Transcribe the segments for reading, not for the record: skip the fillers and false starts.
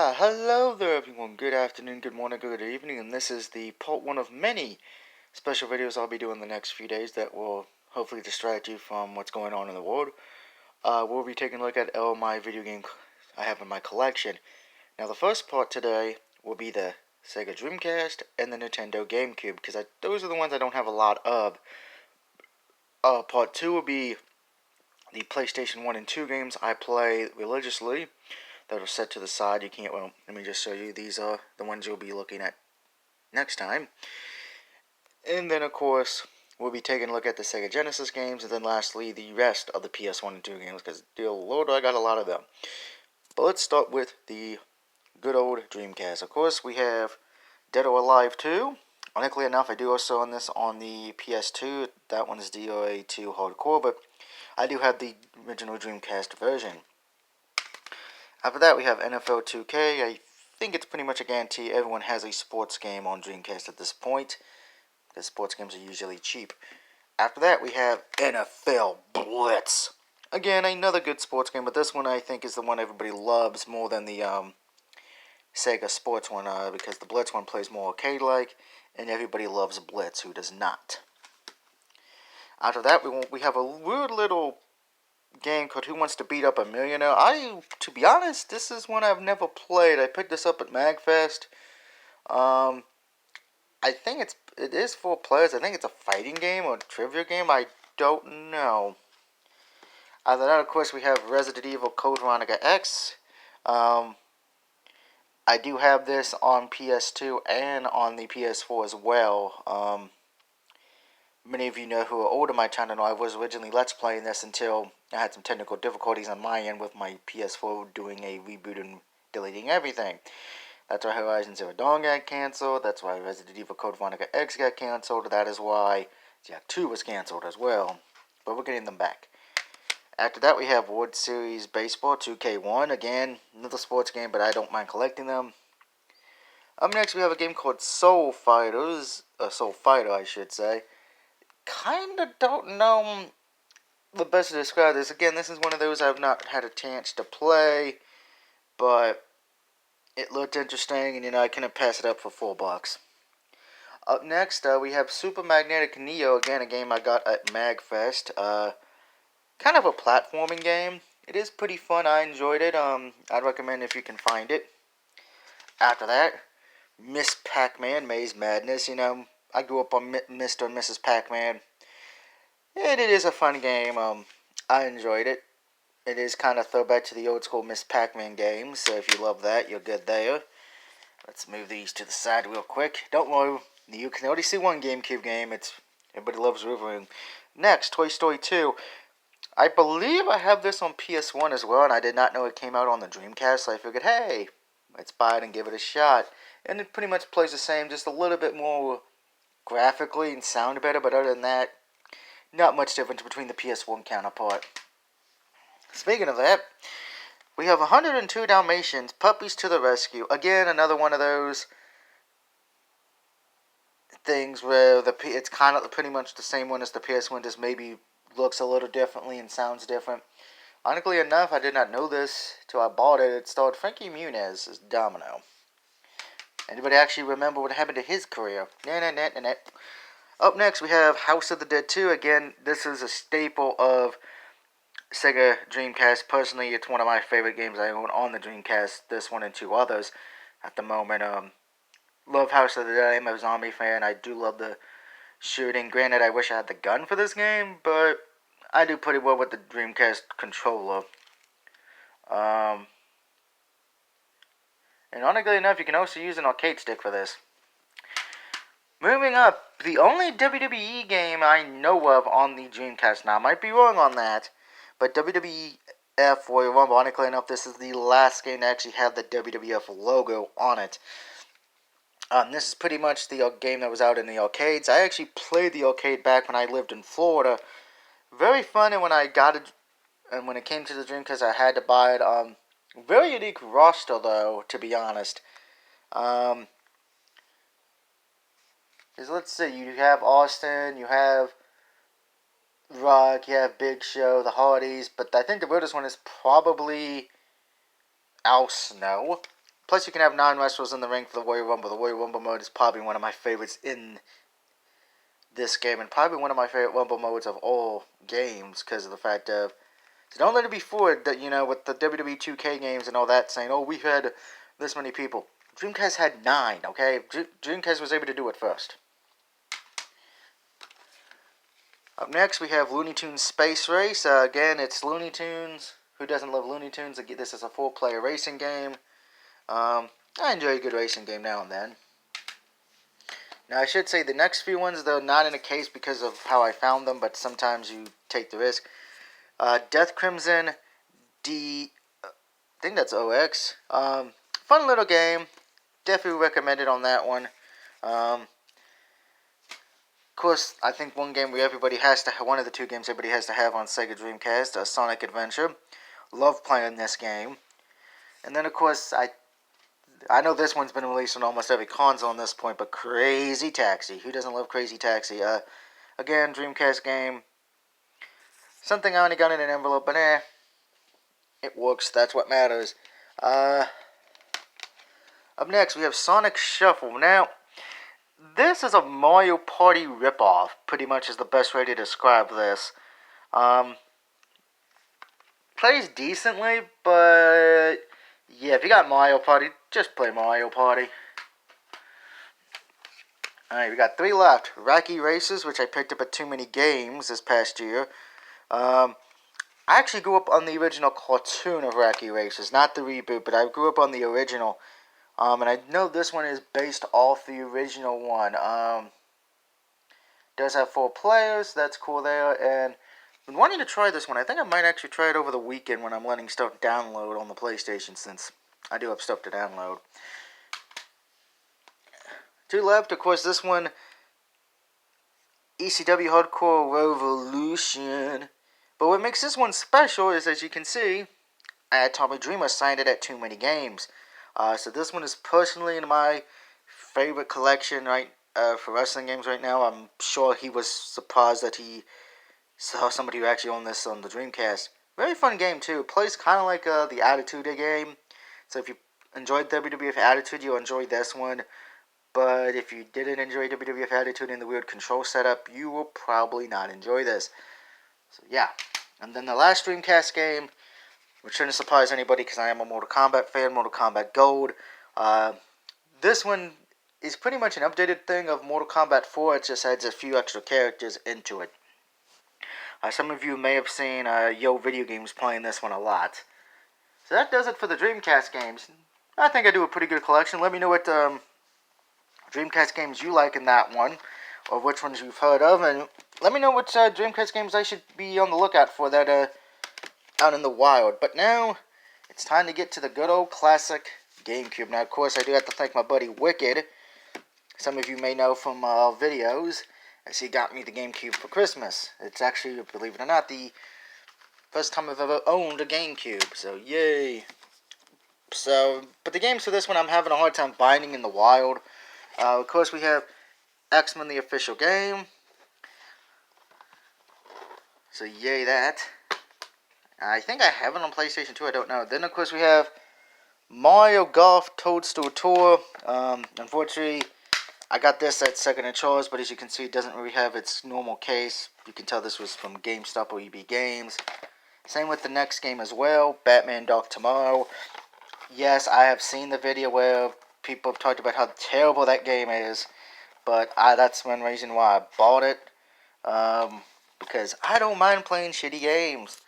Hello there everyone, good afternoon, good morning, good evening, and this is the part 1 of many special videos I'll be doing the next few days that will hopefully distract you from what's going on in the world. We'll be taking a look at all my video games I have in my collection. Now the first part today will be the Sega Dreamcast and the Nintendo GameCube, because those are the ones I don't have a lot of. Part 2 will be the PlayStation 1 and 2 games I play religiously that are set to the side. You can't, well, let me just show you. These are the ones you'll be looking at next time. And then, of course, we'll be taking a look at the Sega Genesis games, and then lastly, the rest of the PS1 and 2 games, because, dear Lord, I got a lot of them. But let's start with the good old Dreamcast. Of course, we have Dead or Alive 2. Ironically enough, I do also own this on the PS2. That one is DOA 2 Hardcore, but I do have the original Dreamcast version. After that, we have NFL 2K. I think it's pretty much a guarantee everyone has a sports game on Dreamcast at this point, because sports games are usually cheap. After that, we have NFL Blitz. Again, another good sports game, but this one I think is the one everybody loves more than the Sega Sports one, because the Blitz one plays more arcade-like, and everybody loves Blitz, who does not. After that, we have a weird little game called Who Wants to Beat Up a Millionaire. To be honest, this is one I've never played. I picked this up at MagFest. I think it is 4 players. I think it's a fighting game or a trivia game. I don't know. After that, of course, we have Resident Evil Code Veronica X. I do have this on PS2 and on the PS4 as well. Many of you know who are older my channel know I was originally Let's Playing this until I had some technical difficulties on my end with my PS4 doing a reboot and deleting everything. That's why Horizon Zero Dawn got cancelled. That's why Resident Evil Code Veronica X got cancelled. That is why Jak 2 was cancelled as well. But we're getting them back. After that, we have World Series Baseball 2K1. Again, another sports game, but I don't mind collecting them. Up next, we have a game called Soul Fighters. Soul Fighter, I should say. Kinda don't know the best to describe this. Again, this is one of those I've not had a chance to play, but it looked interesting, and I couldn't pass it up for $4. Up next, we have Super Magnetic Neo. Again, a game I got at MagFest. Kind of a platforming game. It is pretty fun. I enjoyed it. I'd recommend if you can find it. After that, Miss Pac-Man Maze Madness. I grew up on Mr. and Mrs. Pac-Man. And it is a fun game. I enjoyed it. It is kind of throwback to the old school Miss Pac-Man games, so if you love that, you're good there. Let's move these to the side real quick. Don't worry, you can already see one GameCube game. Everybody loves Wolverine. Next, Toy Story 2. I believe I have this on PS1 as well, and I did not know it came out on the Dreamcast, so I figured, hey, let's buy it and give it a shot. And it pretty much plays the same, just a little bit more graphically and sound better, but other than that, not much difference between the PS1 counterpart. Speaking of that, we have 102 Dalmatians, Puppies to the Rescue. Again, another one of those things where it's kind of pretty much the same one as the PS1, just maybe looks a little differently and sounds different. Ironically enough, I did not know this till I bought it. It starred Frankie Muniz as Domino. Anybody actually remember what happened to his career? Nah. Up next, we have House of the Dead 2. Again, this is a staple of Sega Dreamcast. Personally, it's one of my favorite games I own on the Dreamcast. This one and 2 others at the moment. Love House of the Dead. I'm a zombie fan. I do love the shooting. Granted, I wish I had the gun for this game, but I do pretty well with the Dreamcast controller. And ironically enough, you can also use an arcade stick for this. Moving up, the only WWE game I know of on the Dreamcast. Now, I might be wrong on that, but WWF Royal Rumble, ironically enough, this is the last game to actually have the WWF logo on it. This is pretty much the game that was out in the arcades. I actually played the arcade back when I lived in Florida. Very fun, and when I got it, and when it came to the Dreamcast, I had to buy it. Very unique roster, though, to be honest. Because let's see, you have Austin, you have Rock, you have Big Show, the Hardys, but I think the weirdest one is probably Al Snow. Plus, you can have 9 wrestlers in the ring for the Royal Rumble. The Royal Rumble mode is probably one of my favorites in this game, and probably one of my favorite Rumble modes of all games, because of the fact of, so don't let it be fooled that, with the WWE 2K games and all that, saying, oh, we had this many people. Dreamcast had 9, okay? Dreamcast was able to do it first. Up next, we have Looney Tunes Space Race. Again, it's Looney Tunes. Who doesn't love Looney Tunes? This is a 4-player racing game. I enjoy a good racing game now and then. Now, I should say the next few ones, they're not in a case because of how I found them, but sometimes you take the risk. Death Crimson I think that's OX. Fun little game. Definitely recommend it on that one. Of course, I think one game everybody has to have, one of the 2 games everybody has to have on Sega Dreamcast, Sonic Adventure. Love playing this game. And then, of course, I know this one's been released on almost every console at this point, but Crazy Taxi. Who doesn't love Crazy Taxi? Again, Dreamcast game. Something I only got in an envelope, but it works. That's what matters. Up next, we have Sonic Shuffle. Now, this is a Mario Party ripoff, pretty much is the best way to describe this. Plays decently, but yeah, if you got Mario Party, just play Mario Party. Alright, we got 3 left. Wacky Races, which I picked up at Too Many Games this past year. I actually grew up on the original cartoon of Wacky Races, not the reboot, but I grew up on the original. And I know this one is based off the original one. Does have 4 players, that's cool there, and I'm wanting to try this one. I think I might actually try it over the weekend when I'm letting stuff download on the PlayStation, since I do have stuff to download. 2 left, of course, this one, ECW Hardcore Revolution. But what makes this one special is, as you can see, Tommy Dreamer signed it at Too Many Games. So this one is personally in my favorite collection for wrestling games right now. I'm sure he was surprised that he saw somebody who actually owned this on the Dreamcast. Very fun game too. It plays kind of like the Attitude game. So if you enjoyed WWF Attitude, you'll enjoy this one. But if you didn't enjoy WWF Attitude in the weird control setup, you will probably not enjoy this. So yeah. And then the last Dreamcast game, which shouldn't surprise anybody because I am a Mortal Kombat fan, Mortal Kombat Gold. This one is pretty much an updated thing of Mortal Kombat 4. It just adds a few extra characters into it. Some of you may have seen Yo Video Games playing this one a lot. So that does it for the Dreamcast games. I think I do a pretty good collection. Let me know what Dreamcast games you like in that one, or which ones you've heard of, and let me know which Dreamcast games I should be on the lookout for that out in the wild. But now, it's time to get to the good old classic GameCube. Now, of course, I do have to thank my buddy Wicked. Some of you may know from videos, as he got me the GameCube for Christmas. It's actually, believe it or not, the first time I've ever owned a GameCube, so yay. So, but the games for this one I'm having a hard time finding in the wild. Of course, we have X-Men the official game. So yay that. I think I have it on PlayStation 2, I don't know. Then of course we have Mario Golf Toadstool Tour. Unfortunately, I got this at Second & Charles, but as you can see, it doesn't really have its normal case. You can tell this was from GameStop or EB Games. Same with the next game as well, Batman Dark Tomorrow. Yes, I have seen the video where people have talked about how terrible that game is, but that's one reason why I bought it, because I don't mind playing shitty games.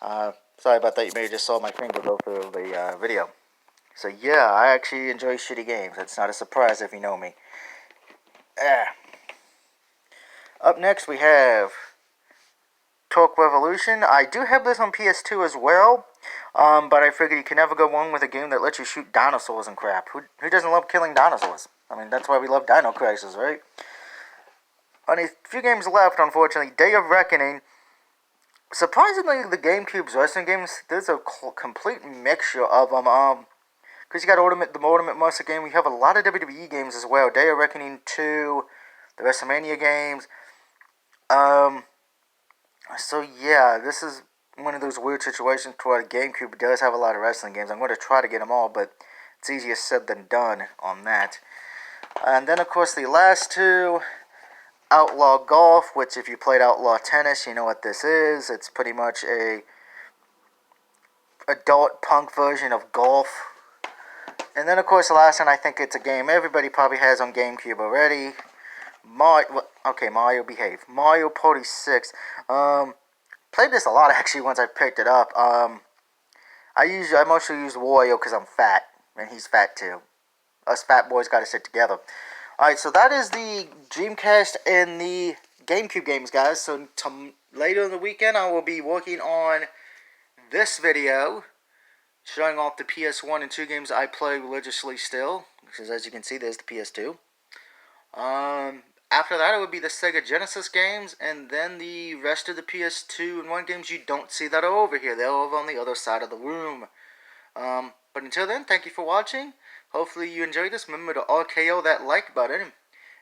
Sorry about that, you may have just saw my finger go through the video. So yeah, I actually enjoy shitty games. It's not a surprise if you know me. Up next we have Torque Revolution. I do have this on PS2 as well, but I figured you can never go wrong with a game that lets you shoot dinosaurs and crap. Who doesn't love killing dinosaurs? I mean, that's why we love Dino Crisis, right? Only a few games left, unfortunately. Day of Reckoning. Surprisingly, the GameCube's wrestling games, there's a complete mixture of them. Because you got the Ultimate Monster game, we have a lot of WWE games as well. Day of Reckoning 2, the WrestleMania games. So yeah, this is one of those weird situations where the GameCube does have a lot of wrestling games. I'm going to try to get them all, but It's easier said than done on that. And then, of course, the last two, Outlaw Golf, which if you played Outlaw Tennis, you know what this is. It's pretty much a adult punk version of golf. And then, of course, the last one, I think it's a game everybody probably has on GameCube already. Mario behave. Mario Party 6. Played this a lot, actually, once I picked it up. I mostly use Wario because I'm fat, and he's fat too. Us fat boys gotta sit together. Alright, so that is the Dreamcast and the GameCube games, guys. So later in the weekend, I will be working on this video, showing off the PS1 and 2 games I play religiously still. Because as you can see, there's the PS2. After that, it would be the Sega Genesis games, and then the rest of the PS2 and 1 games you don't see that are over here. They're over on the other side of the room. But until then, thank you for watching. Hopefully you enjoyed this. Remember to RKO that like button.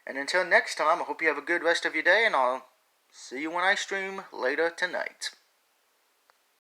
And until next time, I hope you have a good rest of your day, and I'll see you when I stream later tonight.